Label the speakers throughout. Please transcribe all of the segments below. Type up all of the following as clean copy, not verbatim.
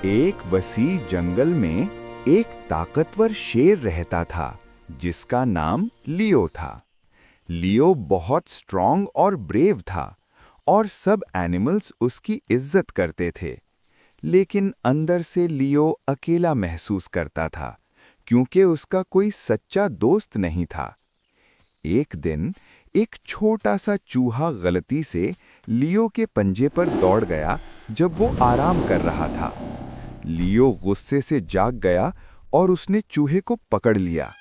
Speaker 1: एक वसी जंगल में एक ताकतवर शेर रहता था जिसका नाम लियो था। लियो बहुत स्ट्रॉन्ग और ब्रेव था और सब एनिमल्स उसकी इज्जत करते थे। लेकिन अंदर से लियो अकेला महसूस करता था क्योंकि उसका कोई सच्चा दोस्त नहीं था। एक दिन एक छोटा सा चूहा गलती से लियो के पंजे पर दौड़ गया जब वो आराम कर रहा था। लियो गुस्से से जाग गया और उसने चूहे को पकड़ लिया।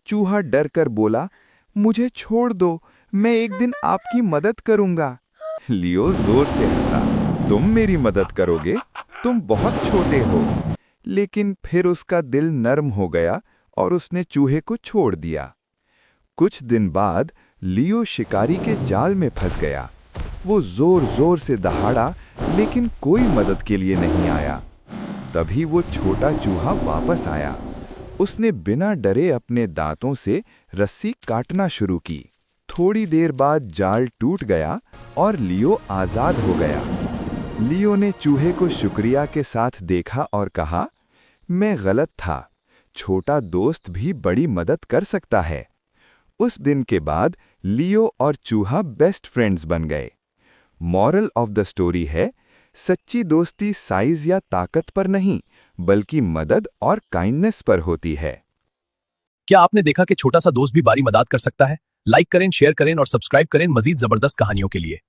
Speaker 1: चूहा डर कर बोला, मुझे छोड़ दो, मैं एक दिन आपकी मदद करूंगा। लियो जोर से हंसा, तुम मेरी मदद करोगे? तुम बहुत छोटे हो। लेकिन फिर उसका दिल नर्म हो गया और उसने चूहे को छोड़ दिया। कुछ दिन बाद लियो शिकारी के जाल में फंस गया। वो जोर जोर से दहाड़ा लेकिन कोई मदद के लिए नहीं आया। तभी वो छोटा चूहा वापस आया। उसने बिना डरे अपने दांतों से रस्सी काटना शुरू की। थोड़ी देर बाद जाल टूट गया और लियो आजाद हो गया। लियो ने चूहे को शुक्रिया के साथ देखा और कहा, मैं गलत था, छोटा दोस्त भी बड़ी मदद कर सकता है। उस दिन के बाद लियो और चूहा बेस्ट फ्रेंड्स बन गए। मॉरल ऑफ द स्टोरी है, सच्ची दोस्ती साइज या ताकत पर नहीं बल्कि मदद और काइंडनेस पर होती है।
Speaker 2: क्या आपने देखा कि छोटा सा दोस्त भी बड़ी मदद कर सकता है? लाइक करें, शेयर करें और सब्सक्राइब करें मजीद जबरदस्त कहानियों के लिए।